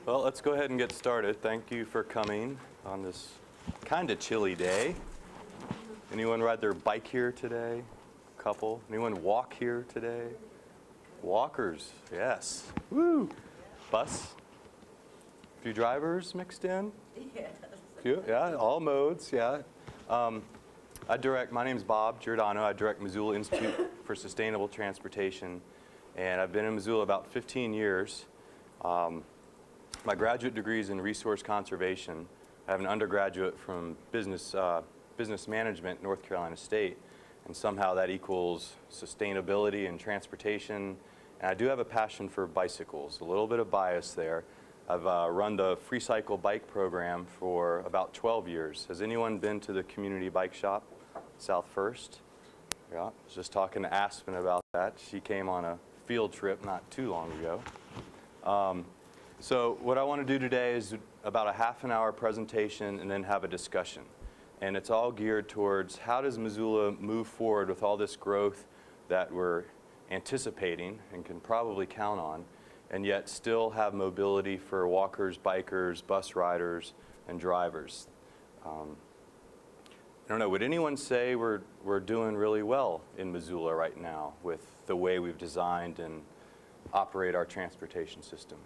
Well, let's go ahead and get started. Thank you for coming on this kind of chilly day. Anyone ride their bike here today? Couple. Anyone walk here today? Walkers, yes. Woo! Bus. A few drivers mixed in? Yes. Few, yeah, all modes, yeah. My name's Bob Giordano. I direct Missoula Institute for Sustainable Transportation, and I've been in Missoula about 15 years. My graduate degree is in resource conservation. I have an undergraduate from business management, North Carolina State, and somehow that equals sustainability and transportation. And I do have a passion for bicycles, a little bit of bias there. I've run the Free Cycle Bike program for about 12 years. Has anyone been to the community bike shop, South First? Yeah, I was just talking to Aspen about that. She came on a field trip not too long ago. So what I want to do today is about a half an hour presentation and then have a discussion. And it's all geared towards how does Missoula move forward with all this growth that we're anticipating and can probably count on, and yet still have mobility for walkers, bikers, bus riders, and drivers. I don't know, would anyone say we're doing really well in Missoula right now with the way we've designed and operate our transportation system?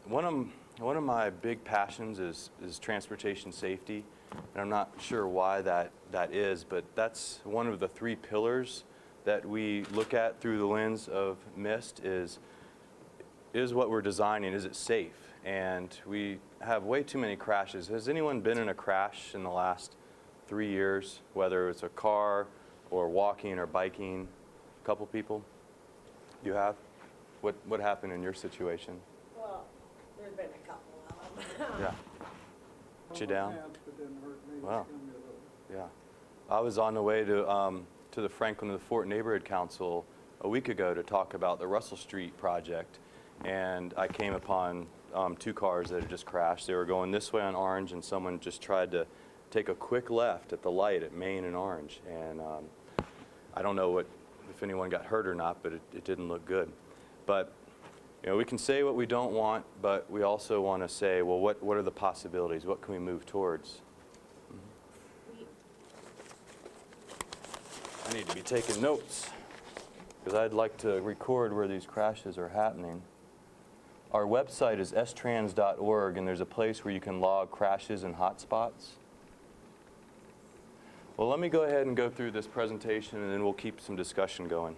One of my big passions is transportation safety, and I'm not sure why that is, but that's one of the three pillars that we look at through the lens of MIST is what we're designing, is it safe? And we have way too many crashes. Has anyone been in a crash in the last 3 years, whether it's a car or walking or biking? A couple people? You have? What happened in your situation? Well, there's been a couple of them. Yeah. Put you down? Wow. Yeah. Yeah. I was on the way to the Franklin to the Fort Neighborhood Council a week ago to talk about the Russell Street project, and I came upon two cars that had just crashed. They were going this way on Orange, and someone just tried to take a quick left at the light at Main and Orange, and I don't know if anyone got hurt or not, but it didn't look good. But you know, we can say what we don't want, but we also want to say, well, what are the possibilities? What can we move towards? I need to be taking notes because I'd like to record where these crashes are happening. Our website is strans.org, and there's a place where you can log crashes and hotspots. Well, let me go ahead and go through this presentation, and then we'll keep some discussion going.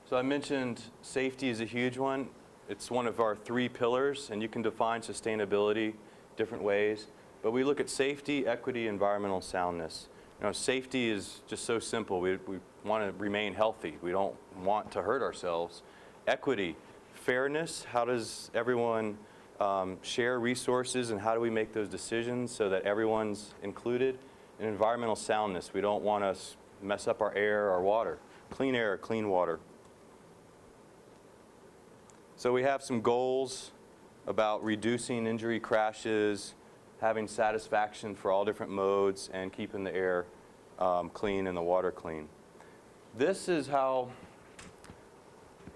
So I mentioned safety is a huge one. It's one of our three pillars, and you can define sustainability different ways. But we look at safety, equity, environmental soundness. You know, safety is just so simple. We want to remain healthy. We don't want to hurt ourselves. Equity, fairness. How does everyone share resources, and how do we make those decisions so that everyone's included? And environmental soundness. We don't want to mess up our air, our water. Clean air, clean water. So we have some goals about reducing injury crashes, having satisfaction for all different modes, and keeping the air clean and the water clean. This is how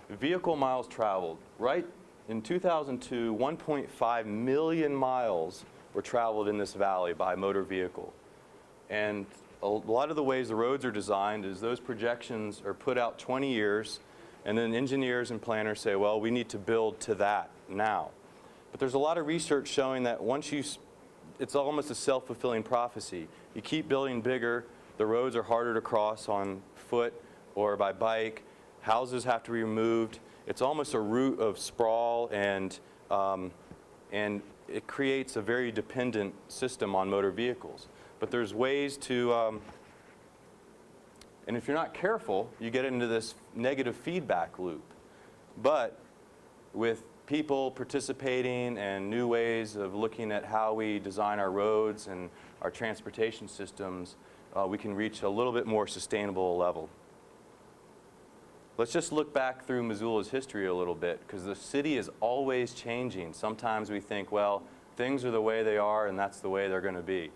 vehicle miles traveled. Right in 2002, 1.5 million miles were traveled in this valley by motor vehicle. And a lot of the ways the roads are designed is those projections are put out 20 years, and then engineers and planners say, well, we need to build to that now. But there's a lot of research showing that it's almost a self-fulfilling prophecy. You keep building bigger, the roads are harder to cross on foot or by bike, houses have to be removed. It's almost a route of sprawl, and it creates a very dependent system on motor vehicles. But there's ways to, and if you're not careful, you get into this negative feedback loop. But with people participating and new ways of looking at how we design our roads and our transportation systems, we can reach a little bit more sustainable level. Let's just look back through Missoula's history a little bit, because the city is always changing. Sometimes we think, well, things are the way they are and that's the way they're going to be.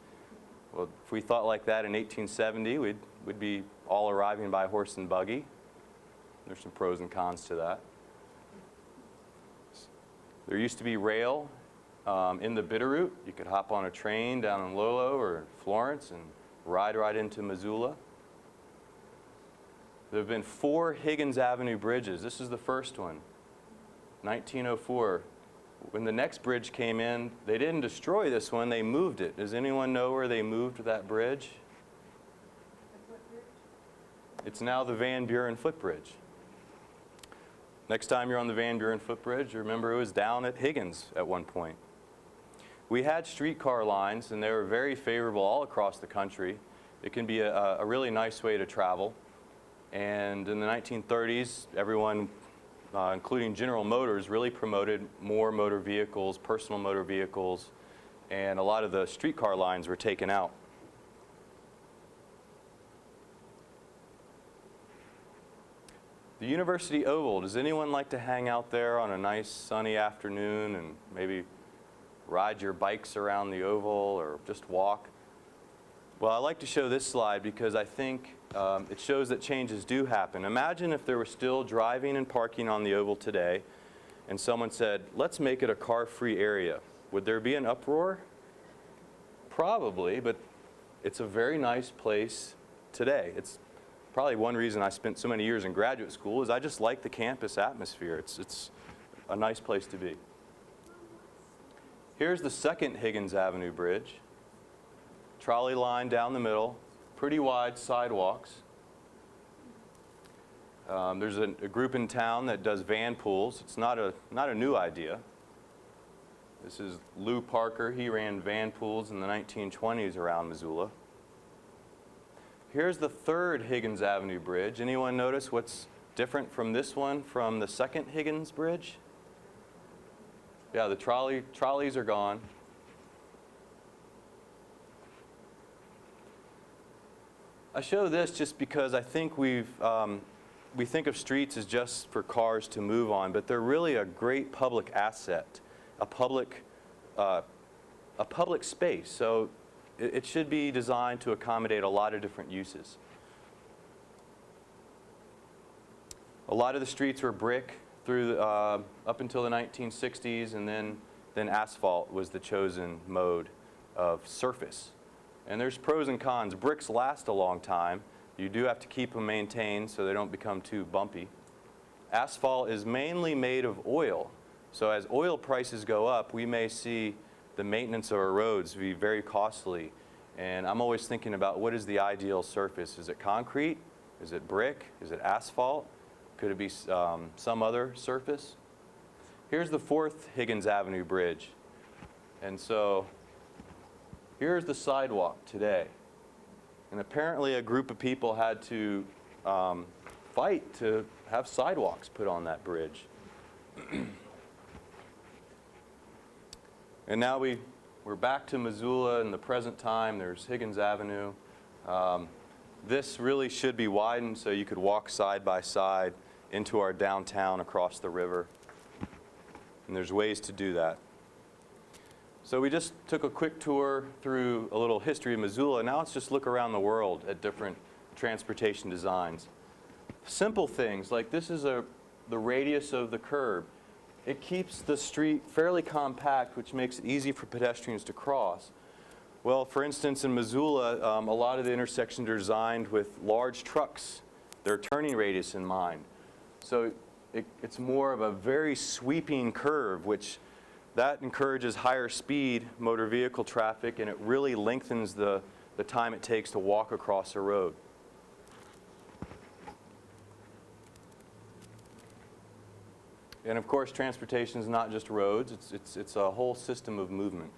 Well, if we thought like that in 1870, we'd be all arriving by horse and buggy. There's some pros and cons to that. There used to be rail in the Bitterroot. You could hop on a train down in Lolo or Florence and ride right into Missoula. There have been 4 Higgins Avenue bridges. This is the first one, 1904. When the next bridge came in, they didn't destroy this one, they moved it. Does anyone know where they moved that bridge? It's now the Van Buren Footbridge. Next time you're on the Van Buren Footbridge, remember it was down at Higgins at one point. We had streetcar lines, and they were very favorable all across the country. It can be a really nice way to travel. And in the 1930s, everyone, including General Motors, really promoted more motor vehicles, personal motor vehicles, and a lot of the streetcar lines were taken out. The University Oval, does anyone like to hang out there on a nice sunny afternoon and maybe ride your bikes around the oval or just walk? Well, I like to show this slide because I think it shows that changes do happen. Imagine if there were still driving and parking on the oval today and someone said, let's make it a car-free area. Would there be an uproar? Probably, but it's a very nice place today. It's probably one reason I spent so many years in graduate school is I just like the campus atmosphere. It's a nice place to be. Here's the second Higgins Avenue Bridge. Trolley line down the middle, pretty wide sidewalks. There's a group in town that does van pools. It's not a new idea. This is Lou Parker. He ran van pools in the 1920s around Missoula. Here's the third Higgins Avenue Bridge. Anyone notice what's different from this one from the second Higgins Bridge? Yeah, the trolleys are gone. I show this just because I think we think of streets as just for cars to move on, but they're really a great public asset, a public space. So it should be designed to accommodate a lot of different uses. A lot of the streets were brick through up until the 1960s, and then asphalt was the chosen mode of surface. And there's pros and cons. Bricks last a long time. You do have to keep them maintained so they don't become too bumpy. Asphalt is mainly made of oil. So as oil prices go up, we may see the maintenance of our roads be very costly. And I'm always thinking about what is the ideal surface. Is it concrete? Is it brick? Is it asphalt? Could it be some other surface? Here's the fourth Higgins Avenue Bridge. And so here's the sidewalk today. And apparently a group of people had to fight to have sidewalks put on that bridge. And now we're back to Missoula in the present time. There's Higgins Avenue. This really should be widened so you could walk side by side into our downtown across the river. And there's ways to do that. So we just took a quick tour through a little history of Missoula. Now let's just look around the world at different transportation designs. Simple things like this is the radius of the curb. It keeps the street fairly compact, which makes it easy for pedestrians to cross. Well, for instance, in Missoula, a lot of the intersections are designed with large trucks, their turning radius in mind. So it's more of a very sweeping curve, which that encourages higher speed motor vehicle traffic, and it really lengthens the time it takes to walk across a road. And of course, transportation is not just roads, it's a whole system of movement.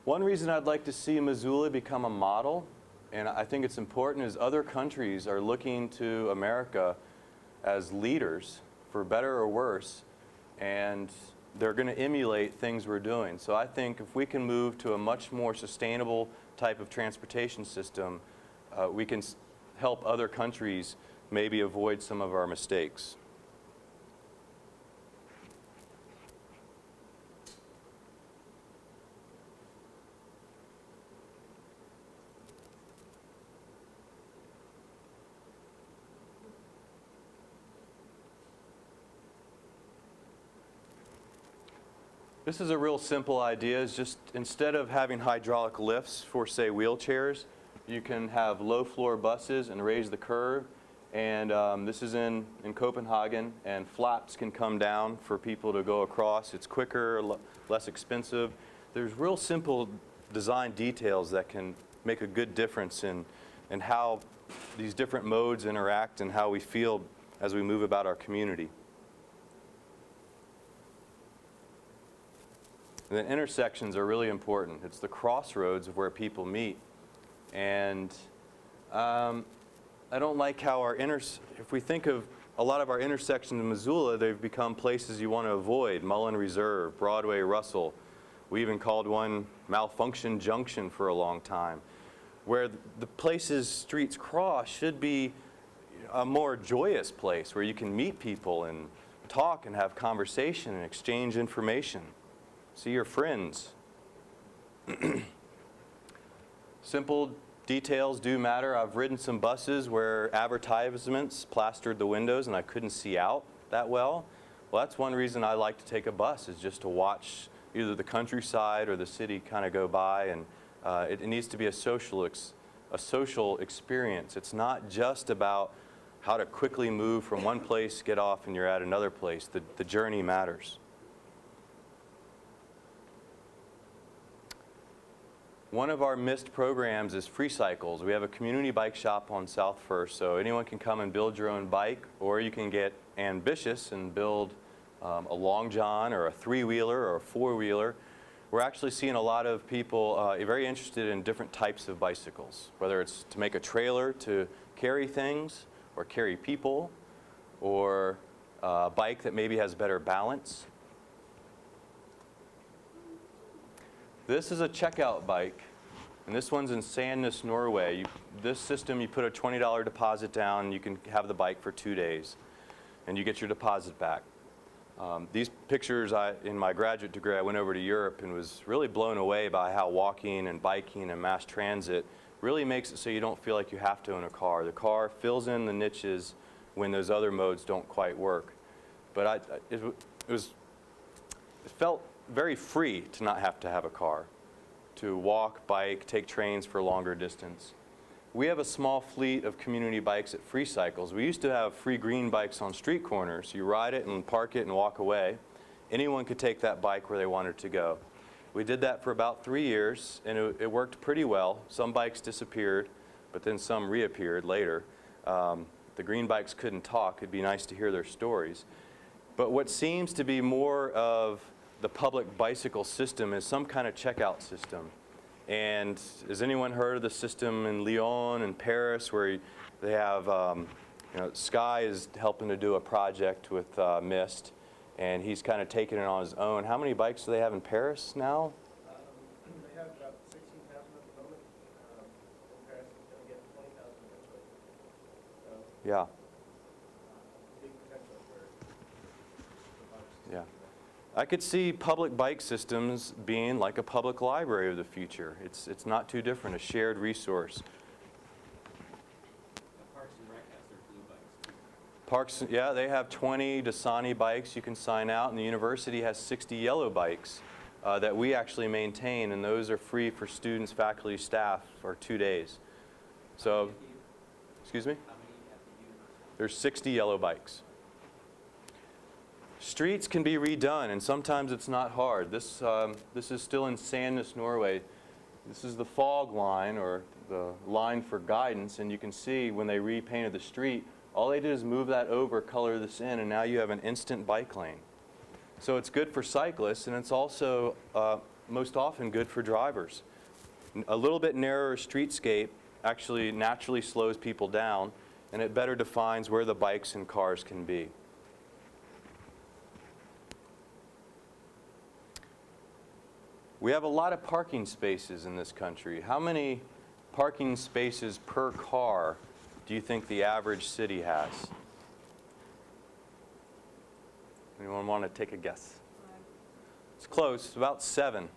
One reason I'd like to see Missoula become a model, and I think it's important, is other countries are looking to America as leaders, for better or worse, and they're going to emulate things we're doing. So I think if we can move to a much more sustainable type of transportation system, we can help other countries maybe avoid some of our mistakes. This is a real simple idea. It's just instead of having hydraulic lifts for, say, wheelchairs, you can have low floor buses and raise the curb. And this is in Copenhagen, and flaps can come down for people to go across. It's quicker, less expensive. There's real simple design details that can make a good difference in how these different modes interact and how we feel as we move about our community. And the intersections are really important. It's the crossroads of where people meet. And I don't like how if we think of a lot of our intersections in Missoula, they've become places you want to avoid. Mullen Reserve, Broadway, Russell. We even called one Malfunction Junction for a long time. Where the places streets cross should be a more joyous place where you can meet people and talk and have conversation and exchange information. See your friends. Simple details do matter. I've ridden some buses where advertisements plastered the windows and I couldn't see out that well. Well, that's one reason I like to take a bus, is just to watch either the countryside or the city kind of go by. And it needs to be a social experience. It's not just about how to quickly move from one place, get off, and you're at another place. The journey matters. One of our missed programs is free cycles. We have a community bike shop on South First, so anyone can come and build your own bike, or you can get ambitious and build a long john or a three-wheeler or a four-wheeler. We're actually seeing a lot of people very interested in different types of bicycles, whether it's to make a trailer to carry things or carry people, or a bike that maybe has better balance. This is a checkout bike, and this one's in Sandnes, Norway. This system, you put a $20 deposit down, and you can have the bike for 2 days, and you get your deposit back. These pictures, in my graduate degree, I went over to Europe and was really blown away by how walking and biking and mass transit really makes it so you don't feel like you have to own a car. The car fills in the niches when those other modes don't quite work. But it felt very free to not have to have a car, to walk, bike, take trains for a longer distance. We have a small fleet of community bikes at Free Cycles. We used to have free green bikes on street corners. You ride it and park it and walk away. Anyone could take that bike where they wanted to go. We did that for about 3 years, and it worked pretty well. Some bikes disappeared, but then some reappeared later. The green bikes couldn't talk. It'd be nice to hear their stories. But what seems to be more of the public bicycle system is some kind of checkout system. And has anyone heard of the system in Lyon and Paris where they have, Sky is helping to do a project with Mist, and he's kind of taking it on his own. How many bikes do they have in Paris now? They have about 16,000 at the moment. In Paris, it's going to get 20,000 eventually. So, Yeah. big potential for the bikes. Yeah. I could see public bike systems being like a public library of the future. It's not too different, a shared resource. Parks and Rec has their blue bikes. Parks, yeah, they have 20 Dasani bikes you can sign out, and the university has 60 yellow bikes that we actually maintain, and those are free for students, faculty, staff for 2 days. So, excuse me? How many at the university? There's 60 yellow bikes. Streets can be redone, and sometimes it's not hard. This is still in Sandnes, Norway. This is the fog line, or the line for guidance, and you can see when they repainted the street, all they did is move that over, color this in, and now you have an instant bike lane. So it's good for cyclists, and it's also most often good for drivers. A little bit narrower streetscape actually naturally slows people down, and it better defines where the bikes and cars can be. We have a lot of parking spaces in this country. How many parking spaces per car do you think the average city has? Anyone want to take a guess? It's close, about 7.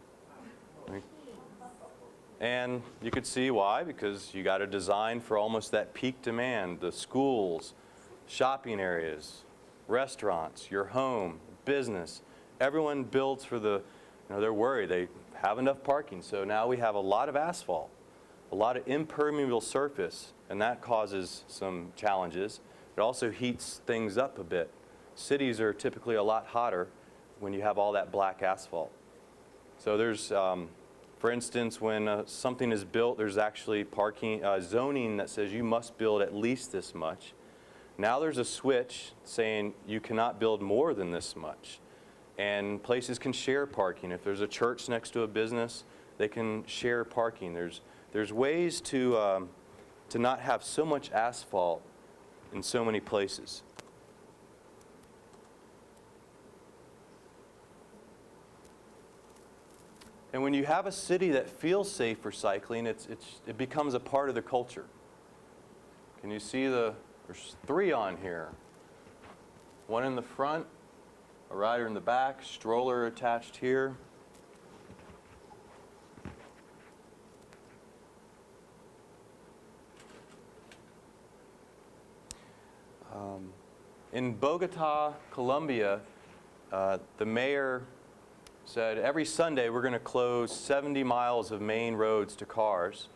And you could see why, because you got to design for almost that peak demand. The schools, shopping areas, restaurants, your home, business. Everyone builds for the they're worried. They have enough parking, so now we have a lot of asphalt, a lot of impermeable surface, and that causes some challenges. It also heats things up a bit. Cities are typically a lot hotter when you have all that black asphalt. So there's, for instance, when something is built, there's actually parking zoning that says you must build at least this much. Now there's a switch saying you cannot build more than this much. And places can share parking. If there's a church next to a business, they can share parking. There's ways to not have so much asphalt in so many places. And when you have a city that feels safe for cycling, it becomes a part of the culture. Can you see there's 3 on here. One in the front, a rider in the back, stroller attached here. In Bogota, Colombia, the mayor said every Sunday we're going to close 70 miles of main roads to cars,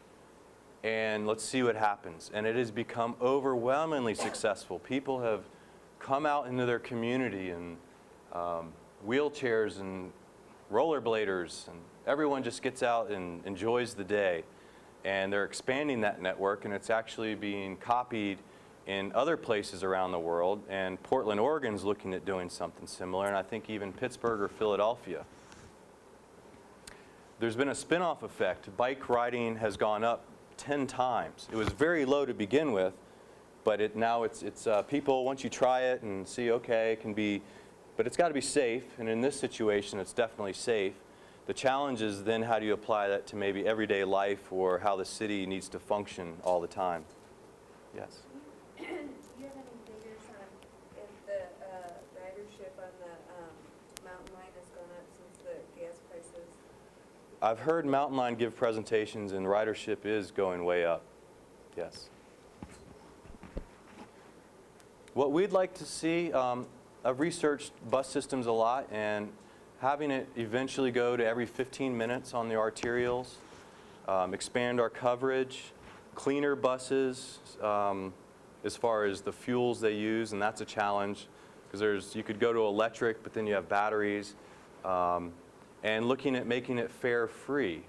and let's see what happens. And it has become overwhelmingly successful. People have come out into their community and wheelchairs and rollerbladers, and everyone just gets out and enjoys the day. And they're expanding that network, and it's actually being copied in other places around the world. And Portland, Oregon's looking at doing something similar, and I think even Pittsburgh or Philadelphia. There's been a spin-off effect. Bike riding has gone up 10 times. It was very low to begin with, but now it's people, once you try it and see, okay, it can be, but it's got to be safe, and in this situation it's definitely safe. The challenge is then how do you apply that to maybe everyday life or how the city needs to function all the time. Yes? Do you have any figures on if the ridership on the mountain line has gone up since the gas prices? I've heard Mountain Line give presentations, and ridership is going way up. Yes. What we'd like to see, I've researched bus systems a lot, and having it eventually go to every 15 minutes on the arterials, expand our coverage, cleaner buses as far as the fuels they use, and that's a challenge because you could go to electric, but then you have batteries, and looking at making it fare free.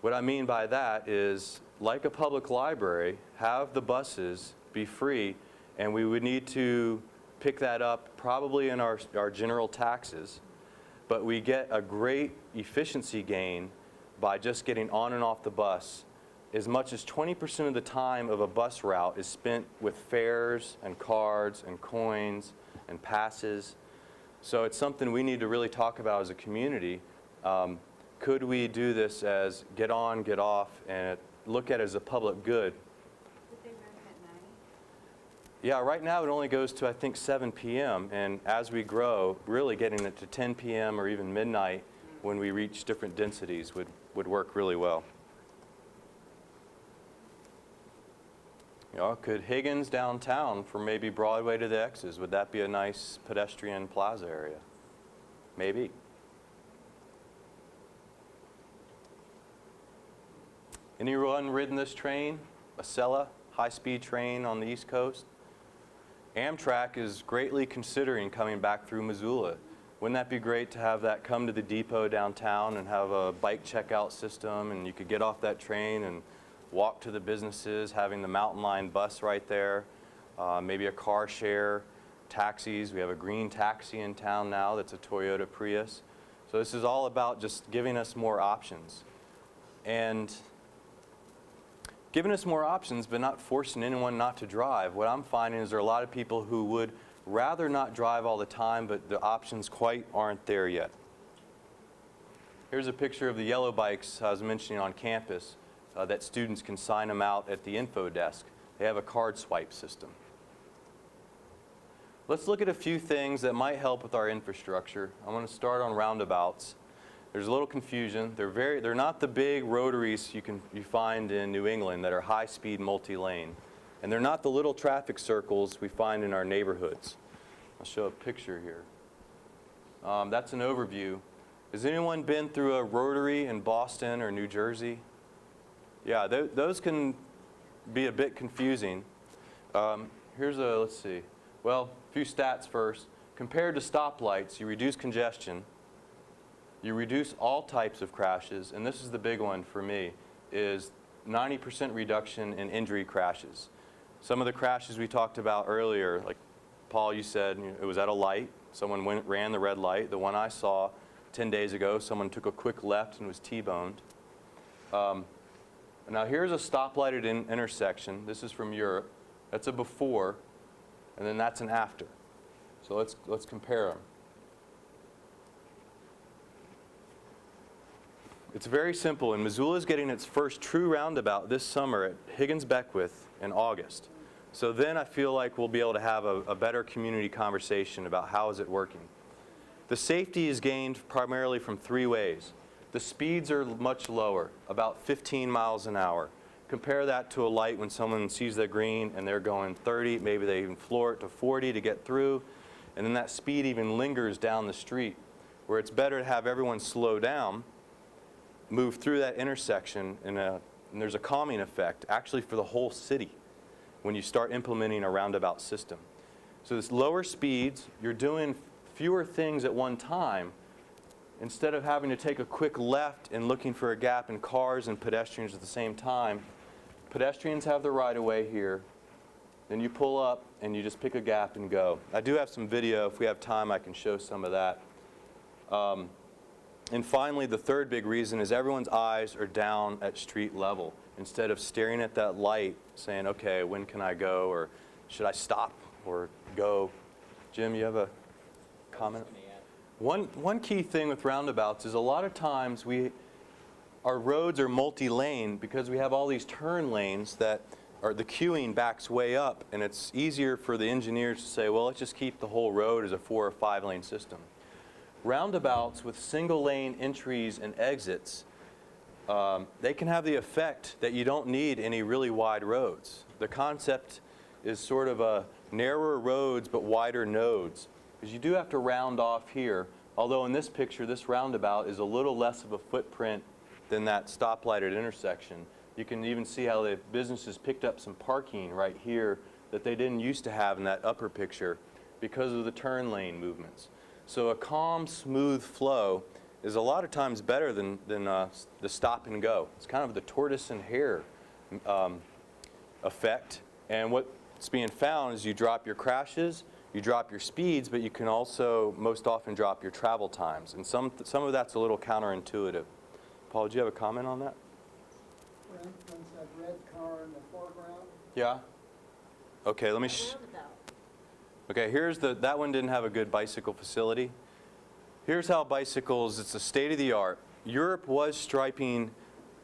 What I mean by that is, like a public library, have the buses be free, and we would need to pick that up probably in our general taxes, but we get a great efficiency gain by just getting on and off the bus. As much as 20% of the time of a bus route is spent with fares and cards and coins and passes. So it's something we need to really talk about as a community. Could we do this as get on, get off, and look at it as a public good? Did they run at night? Yeah, right now it only goes to, I think, 7 p.m. And as we grow, really getting it to 10 p.m. or even midnight when we reach different densities would work really well. Could Higgins downtown from maybe Broadway to the X's, would that be a nice pedestrian plaza area? Maybe. Anyone ridden this train? Acela, high-speed train on the East Coast? Amtrak is greatly considering coming back through Missoula. Wouldn't that be great to have that come to the depot downtown and have a bike checkout system, and you could get off that train and walk to the businesses, having the Mountain Line bus right there, maybe a car share, taxis. We have a green taxi in town now that's a Toyota Prius. So this is all about just giving us more options. And giving us more options, but not forcing anyone not to drive. What I'm finding is there are a lot of people who would rather not drive all the time, but the options quite aren't there yet. Here's a picture of the yellow bikes I was mentioning on campus. That students can sign them out at the info desk. They have a card swipe system. Let's look at a few things that might help with our infrastructure. I want to start on roundabouts. There's a little confusion. They're not the big rotaries you find in New England that are high-speed multi-lane. And they're not the little traffic circles we find in our neighborhoods. I'll show a picture here. That's an overview. Has anyone been through a rotary in Boston or New Jersey? Yeah, those can be a bit confusing. Let's see. Well, a few stats first. Compared to stoplights, you reduce congestion, you reduce all types of crashes, and this is the big one for me, is 90% reduction in injury crashes. Some of the crashes we talked about earlier, like Paul, you said it was at a light. Someone ran the red light. The one I saw 10 days ago, someone took a quick left and was T-boned. Now here's a stoplighted intersection. This is from Europe. That's a before, and then that's an after. So let's compare them. It's very simple, and Missoula is getting its first true roundabout this summer at Higgins-Beckwith in August. So then I feel like we'll be able to have a better community conversation about how is it working. The safety is gained primarily from 3 ways. The speeds are much lower, about 15 miles an hour. Compare that to a light when someone sees the green and they're going 30, maybe they even floor it to 40 to get through, and then that speed even lingers down the street, where it's better to have everyone slow down, move through that intersection, and there's a calming effect, actually for the whole city, when you start implementing a roundabout system. So this lower speeds, you're doing fewer things at one time. Instead of having to take a quick left and looking for a gap in cars and pedestrians at the same time, pedestrians have the right-of-way here. Then you pull up and you just pick a gap and go. I do have some video. If we have time, I can show some of that. And finally, the third big reason is everyone's eyes are down at street level. Instead of staring at that light saying, okay, when can I go, or should I stop or go? Jim, you have a comment? One key thing with roundabouts is a lot of times our roads are multi-lane because we have all these turn lanes that the queuing backs way up, and it's easier for the engineers to say, well, let's just keep the whole road as a 4 or 5 lane system. Roundabouts with single lane entries and exits, they can have the effect that you don't need any really wide roads. The concept is sort of a narrower roads but wider nodes, because you do have to round off here, although in this picture, this roundabout is a little less of a footprint than that stoplighted intersection. You can even see how the businesses picked up some parking right here that they didn't used to have in that upper picture because of the turn lane movements. So a calm, smooth flow is a lot of times better than the stop and go. It's kind of the tortoise and hare effect. And what's being found is you drop your crashes, you drop your speeds, but you can also most often drop your travel times. And some of that's a little counterintuitive. Paul, do you have a comment on that? For instance, that red car in the foreground. Yeah? Okay, let me Okay, that one didn't have a good bicycle facility. Here's how bicycles, it's a state-of-the-art. Europe was striping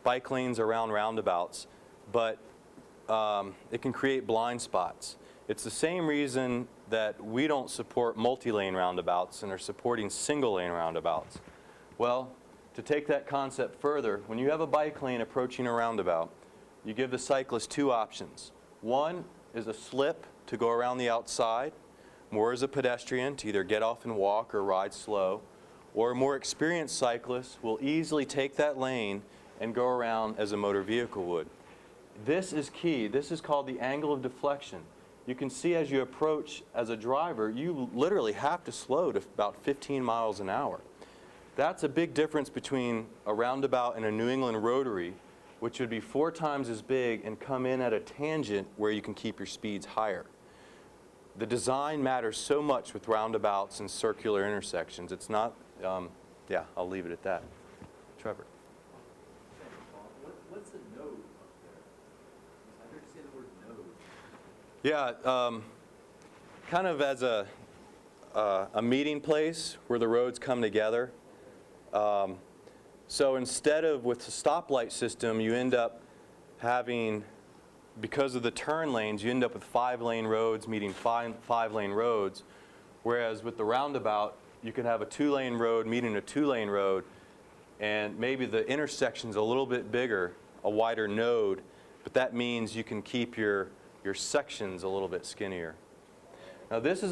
bike lanes around roundabouts, but it can create blind spots. It's the same reason that we don't support multi-lane roundabouts and are supporting single-lane roundabouts. Well, to take that concept further, when you have a bike lane approaching a roundabout, you give the cyclist 2 options. One is a slip to go around the outside, more as a pedestrian to either get off and walk or ride slow, or a more experienced cyclist will easily take that lane and go around as a motor vehicle would. This is key. This is called the angle of deflection. You can see as you approach as a driver, you literally have to slow to about 15 miles an hour. That's a big difference between a roundabout and a New England rotary, which would be 4 times as big and come in at a tangent where you can keep your speeds higher. The design matters so much with roundabouts and circular intersections. It's not, yeah, I'll leave it at that. Trevor. What's a node up there? I heard you say the word node. Yeah, kind of as a meeting place where the roads come together. So instead of with the stoplight system, you end up having, because of the turn lanes, you end up with 5-lane roads meeting 5-lane roads, whereas with the roundabout, you can have a 2-lane road meeting a 2-lane road, and maybe the intersection's a little bit bigger, a wider node, but that means you can keep your sections a little bit skinnier. Now this is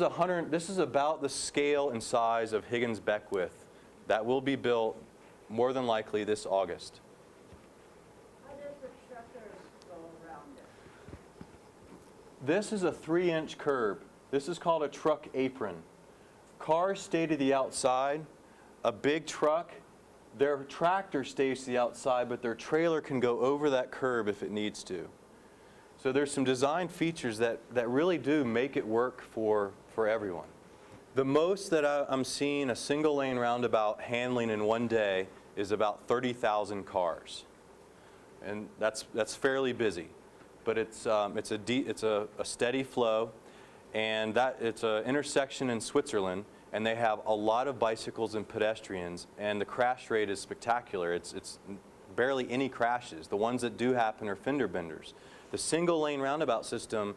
about the scale and size of Higgins-Beckwith That will be built more than likely this August. How does the truckers go around it? This is a 3-inch curb. This is called a truck apron. Cars stay to the outside. A big truck, their tractor stays to the outside, but their trailer can go over that curb if it needs to. So there's some design features that really do make it work for everyone. The most that I'm seeing a single lane roundabout handling in one day is about 30,000 cars. And that's fairly busy. But it's a steady flow, and it's an intersection in Switzerland, and they have a lot of bicycles and pedestrians, and the crash rate is spectacular. It's barely any crashes. The ones that do happen are fender benders. The single lane roundabout system,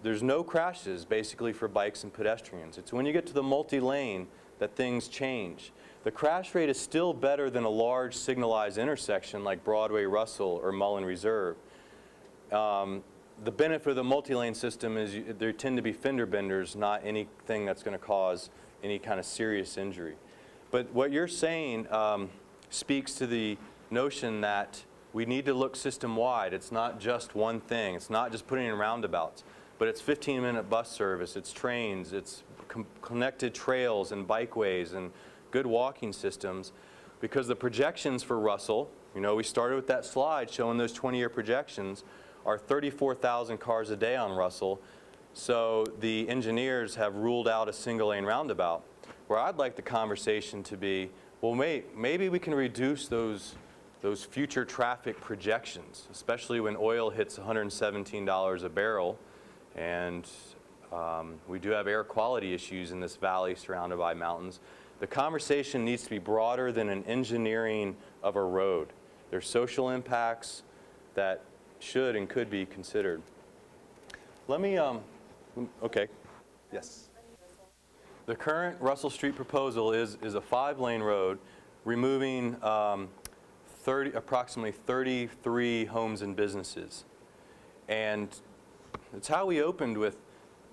there's no crashes basically for bikes and pedestrians. It's when you get to the multi-lane that things change. The crash rate is still better than a large signalized intersection like Broadway Russell or Mullen Reserve. The benefit of the multi-lane system is there tend to be fender benders, not anything that's going to cause any kind of serious injury. But what you're saying speaks to the notion that we need to look system-wide. It's not just one thing. It's not just putting in roundabouts, but it's 15-minute bus service, it's trains, it's connected trails and bikeways and good walking systems. Because the projections for Russell, we started with that slide showing those 20-year projections, are 34,000 cars a day on Russell. So the engineers have ruled out a single lane roundabout. Where I'd like the conversation to be, well, maybe we can reduce those future traffic projections, especially when oil hits $117 a barrel. And we do have air quality issues in this valley surrounded by mountains. The conversation needs to be broader than an engineering of a road. There's social impacts that should and could be considered. Let me, okay, yes. The current Russell Street proposal is a 5-lane road, removing approximately 33 homes and businesses. And it's how we opened with,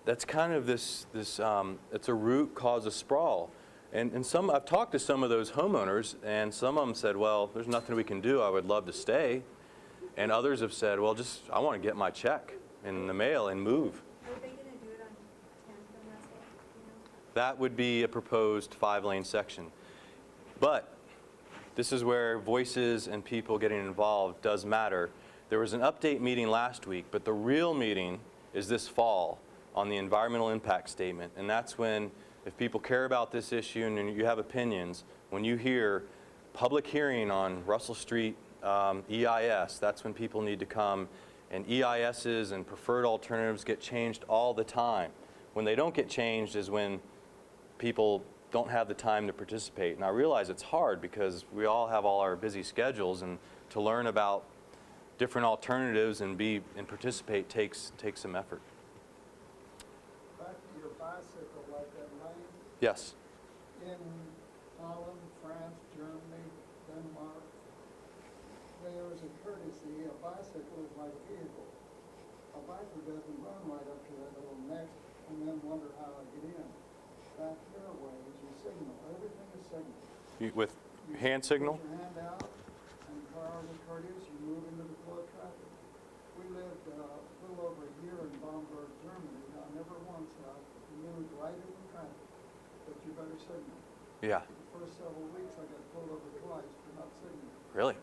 that's kind of it's a root cause of sprawl. And I've talked to some of those homeowners, and some of them said, well, there's nothing we can do, I would love to stay. And others have said, well, I want to get my check in the mail and move. Are they gonna do it on 10th and Russell? That would be a proposed 5-lane section. But this is where voices and people getting involved does matter. There was an update meeting last week, but the real meeting is this fall on the environmental impact statement. And that's when, if people care about this issue and you have opinions, when you hear public hearing on Russell Street EIS, that's when people need to come. And EISs and preferred alternatives get changed all the time. When they don't get changed is when people don't have the time to participate. And I realize it's hard because we all have all our busy schedules, and to learn about different alternatives and participate takes some effort. Back to your bicycle, like that lane Yes. in Holland, France, Germany, Denmark, there's a courtesy, a bicycle is like a vehicle. A biker doesn't run right up to that little neck and then wonder how to get in. Back your way is your signal. Everything is signal. With You hand signal? Put your hand out, and cars are courteous, you move into the flow of traffic. We lived a little over a year in Bamberg, Germany. Now, never once have you moved right into traffic, but you better signal. Yeah. The first several weeks, I got pulled over twice for not signaling. Really?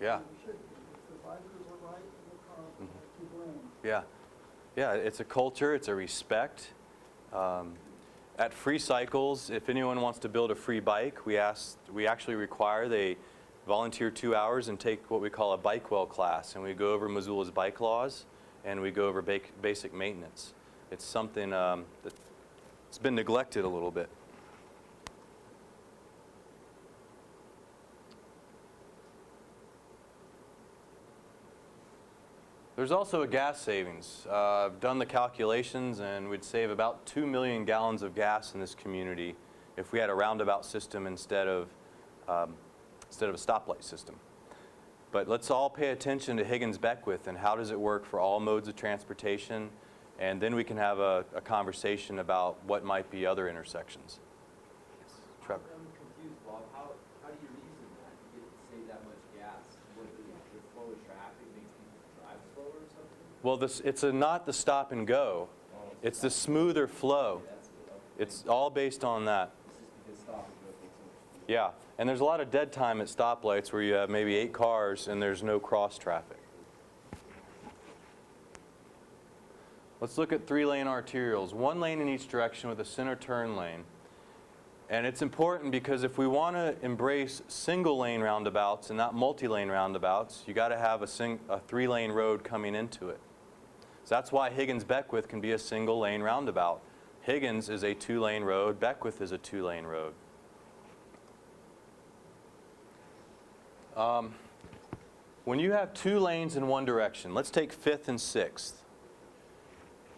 Yeah. You should be. If the bikers are right in the car, keep lane. Yeah. Yeah, it's a culture, it's a respect. At Free Cycles, if anyone wants to build a free bike, we actually require they volunteer 2 hours and take what we call a bike well class. And we go over Missoula's bike laws, and we go over basic maintenance. It's something that's been neglected a little bit. There's also a gas savings. I've done the calculations, and we'd save about 2 million gallons of gas in this community if we had a roundabout system instead of a stoplight system. But let's all pay attention to Higgins-Beckwith and how does it work for all modes of transportation, and then we can have a conversation about what might be other intersections. Trevor. I'm confused, Bob. How do you reason that? You get to save that much gas? What, the flow of traffic makes people drive slower or something? Well, not the stop and go. It's the smoother flow. Okay, that's it. Okay. It's all based on that. It's just because stop and go takes so much fuel. Yeah, and there's a lot of dead time at stoplights where you have maybe 8 cars and there's no cross traffic. Let's look at 3-lane arterials, 1 lane in each direction with a center turn lane. And it's important because if we want to embrace single-lane roundabouts and not multi-lane roundabouts, you got to have a 3-lane road coming into it. So that's why Higgins-Beckwith can be a single-lane roundabout. Higgins is a 2-lane road, Beckwith is a 2-lane road. When you have 2 lanes in one direction, let's take 5th and 6th.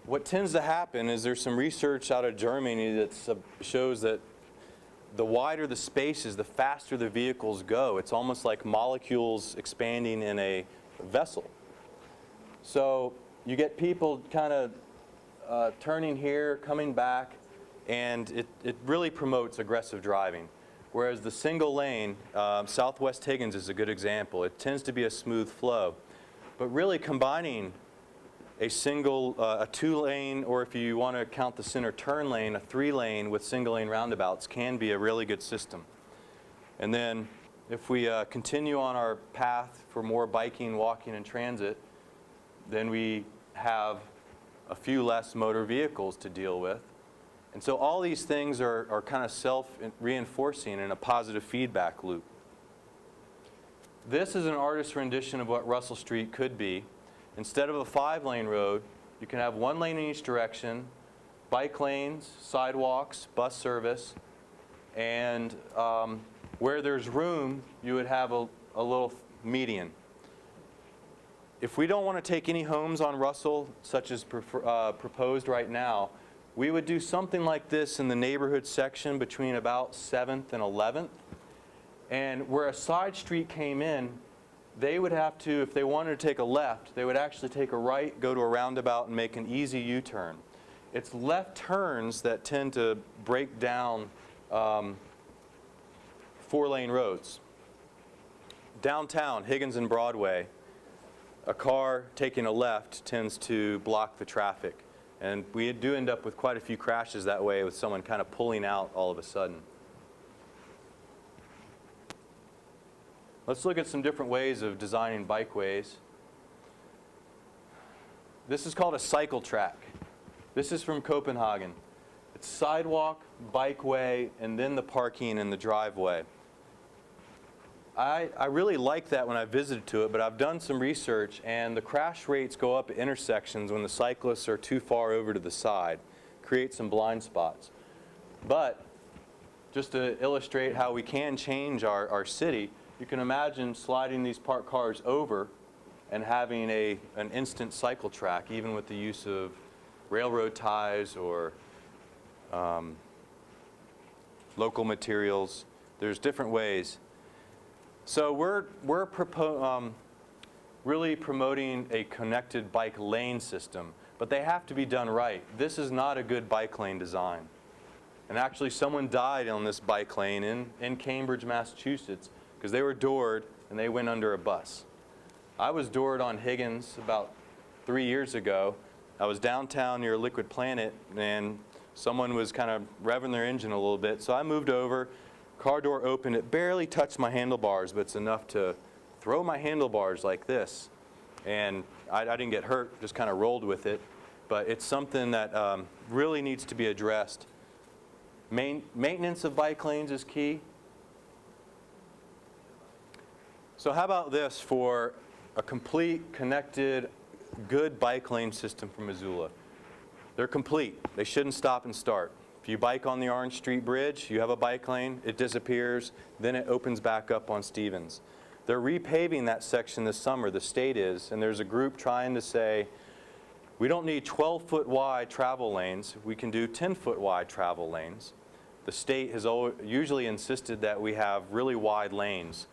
What tends to happen is there's some research out of Germany that shows that the wider the spaces, the faster the vehicles go. It's almost like molecules expanding in a vessel. So you get people kind of turning here, coming back, and it really promotes aggressive driving. Whereas the single lane, Southwest Higgins is a good example. It tends to be a smooth flow. But really combining a 2-lane, or if you want to count the center turn lane, a 3-lane with single-lane roundabouts can be a really good system. And then if we continue on our path for more biking, walking, and transit, then we have a few less motor vehicles to deal with. And so all these things are kind of self-reinforcing in a positive feedback loop. This is an artist's rendition of what Russell Street could be. Instead of a 5-lane road, you can have 1 lane in each direction, bike lanes, sidewalks, bus service, and where there's room, you would have a little median. If we don't want to take any homes on Russell, such as proposed right now, we would do something like this in the neighborhood section between about 7th and 11th. And where a side street came in, they would have to, if they wanted to take a left, they would actually take a right, go to a roundabout, and make an easy U-turn. It's left turns that tend to break down 4-lane roads. Downtown, Higgins and Broadway, a car taking a left tends to block the traffic. And we do end up with quite a few crashes that way with someone kind of pulling out all of a sudden. Let's look at some different ways of designing bikeways. This is called a cycle track. This is from Copenhagen. It's sidewalk, bikeway, and then the parking and the driveway. I really like that when I visited to it, but I've done some research, and the crash rates go up at intersections when the cyclists are too far over to the side, create some blind spots. But just to illustrate how we can change our city, you can imagine sliding these parked cars over and having an instant cycle track, even with the use of railroad ties or local materials. There's different ways. So we're really promoting a connected bike lane system, but they have to be done right. This is not a good bike lane design. And actually someone died on this bike lane in Cambridge, Massachusetts, because they were doored and they went under a bus. I was doored on Higgins about 3 years ago. I was downtown near Liquid Planet, and someone was kind of revving their engine a little bit, so I moved over. Car door opened, it barely touched my handlebars, but it's enough to throw my handlebars like this. And I didn't get hurt, just kind of rolled with it. But it's something that really needs to be addressed. Maintenance of bike lanes is key. So how about this for a complete, connected, good bike lane system for Missoula? They're complete. They shouldn't stop and start. If you bike on the Orange Street Bridge, you have a bike lane, it disappears, then it opens back up on Stevens. They're repaving that section this summer, the state is, and there's a group trying to say, we don't need 12-foot wide travel lanes, we can do 10-foot wide travel lanes. The state has usually insisted that we have really wide lanes,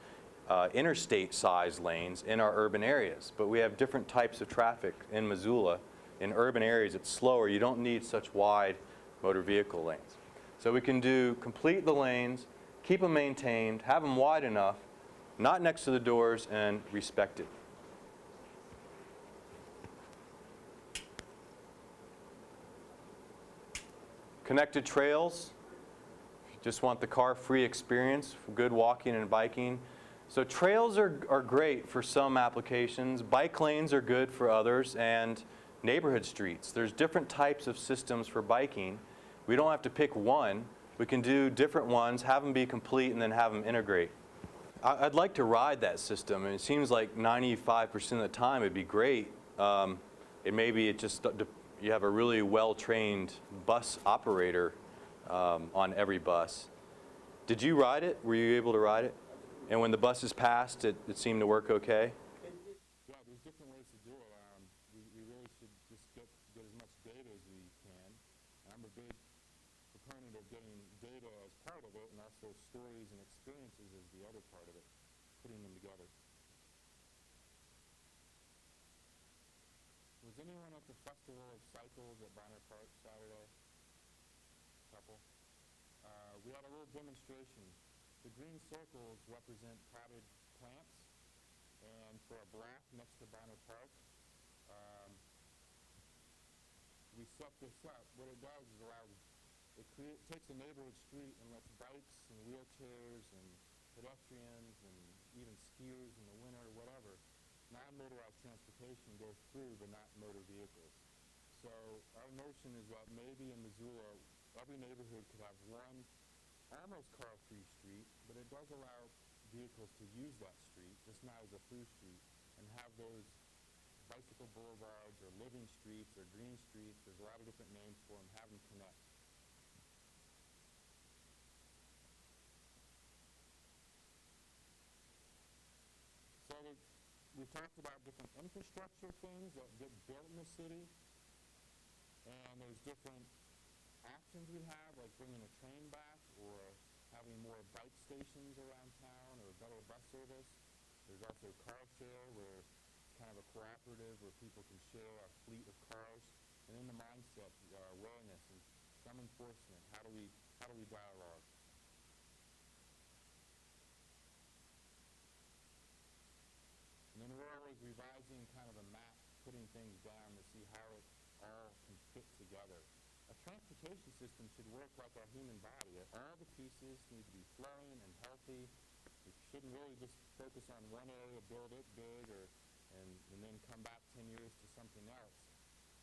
interstate-sized lanes in our urban areas, but we have different types of traffic in Missoula. In urban areas, it's slower. You don't need such wide motor vehicle lanes. So we can do complete the lanes, keep them maintained, have them wide enough, not next to the doors, and respected. Connected trails, just want the car-free experience, for good walking and biking. So trails are great for some applications, bike lanes are good for others, and neighborhood streets. There's different types of systems for biking. We don't have to pick one. We can do different ones, have them be complete, and then have them integrate. I'd like to ride that system, and it seems like 95% of the time it'd be great. You have a really well-trained bus operator on every bus. Did you ride it? Were you able to ride it? And when the buses passed, it seemed to work okay? Yeah, there's different ways to do it. We really should just get as much data as we can. And I'm a big proponent of getting data as part of it, and also stories and experiences as the other part of it, putting them together. Was anyone at the Festival of Cycles at Bonner Park Saturday? Couple. We had a little demonstration. The green circles represent potted plants, and for a block next to Bonner Park, we set this up. What it does is takes a neighborhood street and lets bikes and wheelchairs and pedestrians and even skiers in the winter, whatever, non-motorized transportation go through, but not motor vehicles. So our notion is that maybe in Missoula, every neighborhood could have one almost car-free street, but it does allow vehicles to use that street, just not as a through street, and have those bicycle boulevards or living streets or green streets, there's a lot of different names for them, have them connect. So we've talked about different infrastructure things that get built in the city, and there's different options we have, like bringing a train back or having more bike stations around town or better bus service. There's also car share, where it's kind of a cooperative where people can share a fleet of cars. And in the mindset, awareness and some enforcement. How do we dialogue? And then we're always revising kind of a map, putting things down to see how it all can fit together. A transportation system should work like our human body. All the pieces need to be flowing and healthy. We shouldn't really just focus on one area, build it big, and then come back 10 years to something else.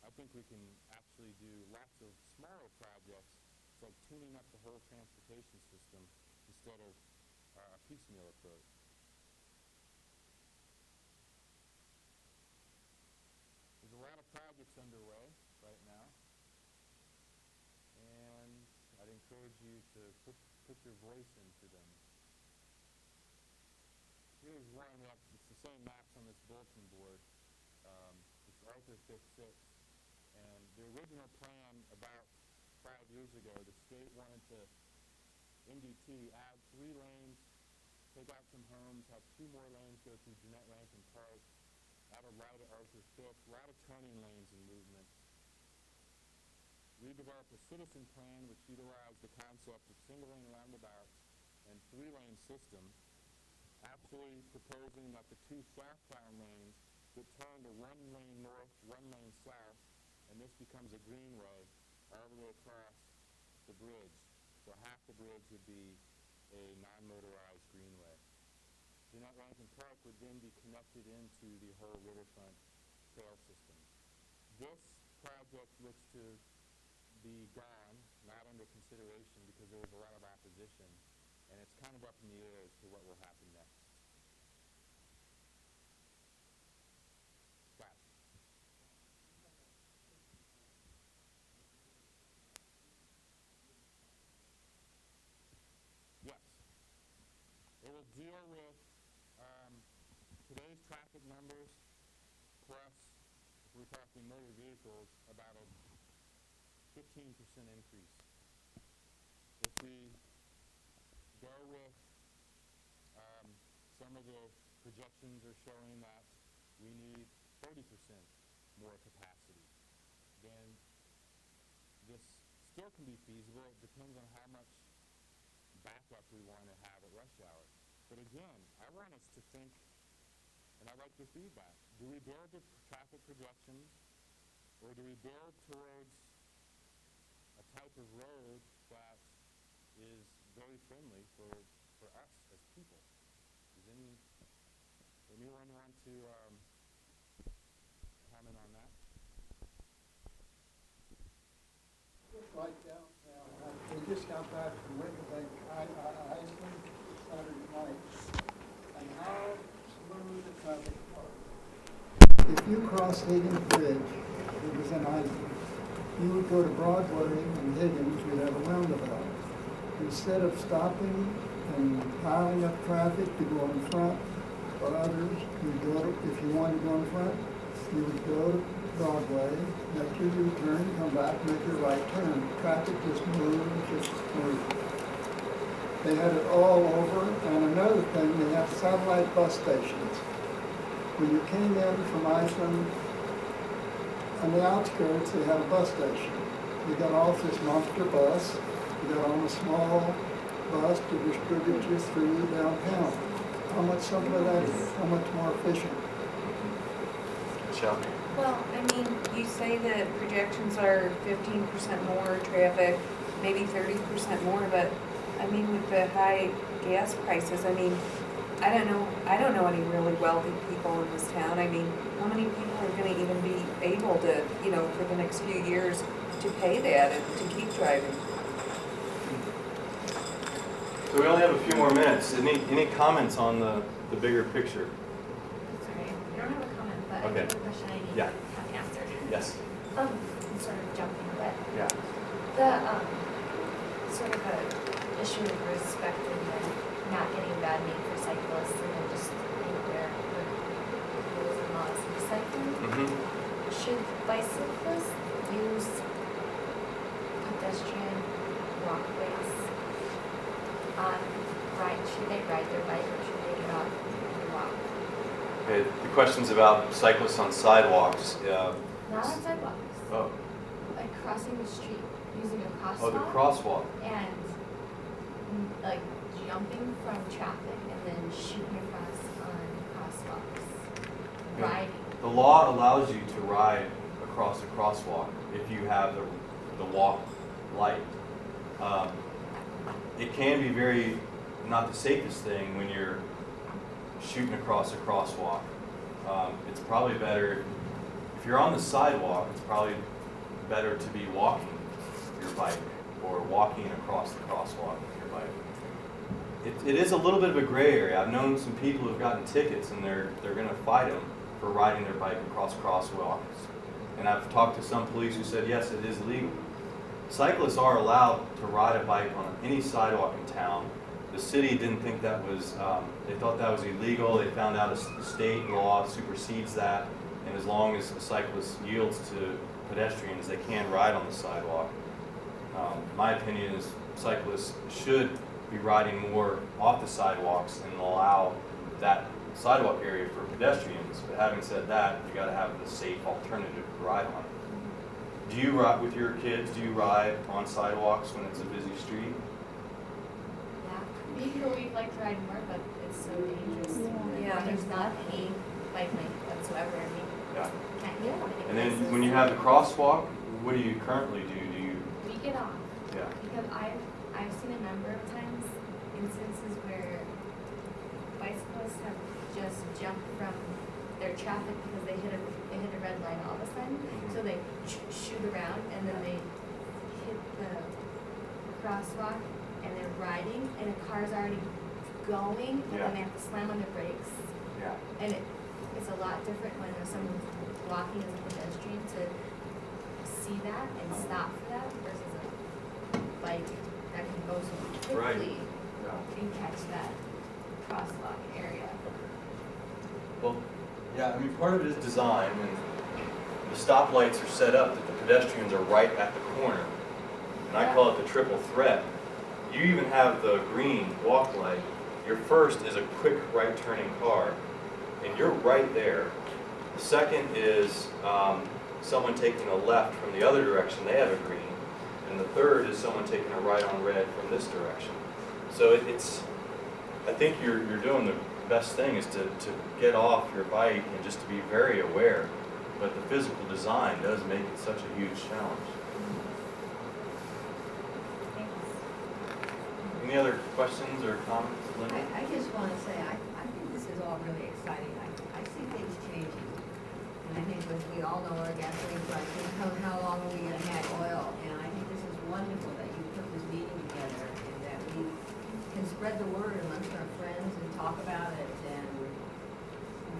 I think we can actually do lots of smaller projects. It's like tuning up the whole transportation system instead of a piecemeal approach. There's a lot of projects underway right now, and I'd encourage you to put your voice into them. Here's one. It's the same maps on this bulletin board. It's Arthur 5th, 6th. And the original plan about 5 years ago, the state wanted to, MDT, add 3 lanes, take out some homes, have 2 more lanes go through Jeanette Rankin Park, add a right at Arthur 5th, a lot of turning lanes and movement. We developed a citizen plan which utilized the concept of single-lane roundabouts and 3-lane system, actually proposing that the 2 southbound lanes get turned to 1 lane north, 1 lane south, and this becomes a greenway all the way across the bridge. So half the bridge would be a non-motorized greenway. Jeanette Rankin Park would then be connected into the whole riverfront trail system. This project looks to be gone, not under consideration because there was a lot of opposition, and it's kind of up in the air as to what will happen next. Scott. Yes. It will deal with today's traffic numbers plus, if we're talking motor vehicles, about a 15% increase. If we go with some of the projections are showing that we need 30% more capacity, then this still can be feasible. It depends on how much backup we want to have at rush hour. But again, I want us to think, and I like the feedback, do we build the traffic projections, or do we build towards a type of road that is very friendly for us as people? Does anyone want to comment on that? Just like downtown, we just got back from Winnipeg, Iceland, Saturday night, and how smooth the traffic was. If you cross Higgins Bridge, it was in Iceland, you would go to Broadway and Higgins, you'd have a roundabout. Instead of stopping and piling up traffic to go in front or others, you'd go to, if you wanted to go in front, you would go to Broadway, make your U-turn, come back, make your right turn. Traffic just moved, just moved. They had it all over, and another thing, they have satellite bus stations. When you came in from Iceland, on the outskirts, they had a bus station. You got off this monster bus, you got on a small bus to distribute you through downtown. How much simpler that is, how much more efficient. Michelle? Well, I mean, you say that projections are 15% more traffic, maybe 30% more, but I mean, with the high gas prices, I mean, I don't know any really wealthy people in this town. I mean, how many people are gonna even be able to, you know, for the next few years to pay that and to keep driving? So we only have a few more minutes. Any comments on the bigger picture? Sorry, I don't have a comment, but I do Okay. have a question I need Yeah. to have answered. Yes. I'm sort of jumping, but Yeah. the sort of a issue of respect and then not getting bad name for cyclists and then just being aware of the rules and laws of cycling. Mm-hmm. Should bicyclists use pedestrian walkways on should they ride their bike or should they get off and walk? Okay, the question's about cyclists on sidewalks. Not on sidewalks. Oh, Like crossing the street using a crosswalk. oh, the crosswalk. And like jumping from traffic and then shooting across on crosswalks. Yeah. Riding. The law allows you to ride across a crosswalk if you have the walk light. It can be very not the safest thing when you're shooting across a crosswalk. It's probably better, if you're on the sidewalk, it's probably better to be walking your bike or walking across the crosswalk with your bike. It is a little bit of a gray area. I've known some people who've gotten tickets and they're going to fight them for riding their bike across crosswalks. And I've talked to some police who said, yes, it is legal. Cyclists are allowed to ride a bike on any sidewalk in town. The city didn't think that was, they thought that was illegal. They found out a state law supersedes that, and as long as a cyclist yields to pedestrians, they can ride on the sidewalk. My opinion is cyclists should be riding more off the sidewalks and allow that sidewalk area for pedestrians. But having said that, you got to have the safe alternative to ride on. Do you ride with your kids? Do you ride on sidewalks when it's a busy street? Yeah. We'd like to ride more, but it's so dangerous. Yeah. There's not any bike lane whatsoever. I mean, Yeah. can't get out of any And then places. when you have the crosswalk, what do you currently do? We get off. Yeah. Because I've seen a number of times instances where bicyclists have just jumped from their traffic because they hit a red light all of a sudden. So they shoot around and then they hit the crosswalk and they're riding and a car's already going and Yeah. then they have to slam on their brakes. Yeah. And it's a lot different when there's someone walking as a pedestrian to see that and stop for that versus a bike that can go so Right. quickly Yeah. and catch that crosswalk area. Well, yeah, I mean, part of it is design, and the stoplights are set up that the pedestrians are right at the corner. And I call it the triple threat. You even have the green walk light. Your first is a quick right turning car, and you're right there. The second is someone taking a left from the other direction. They have a green. And and the third is someone taking a right on red from this direction. So I think you're doing the best thing is to get off your bike and just to be very aware. But the physical design does make it such a huge challenge. Any other questions or comments, Linda? I just want to say, I think this is all really exciting. I see things changing. And I think as we all know, our gasoline prices, how long are we going to have oil? And I think this is wonderful that you put this meeting together and that we can spread the word amongst our friends and talk about it and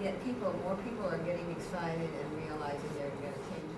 get more people are getting excited and realizing they're going to change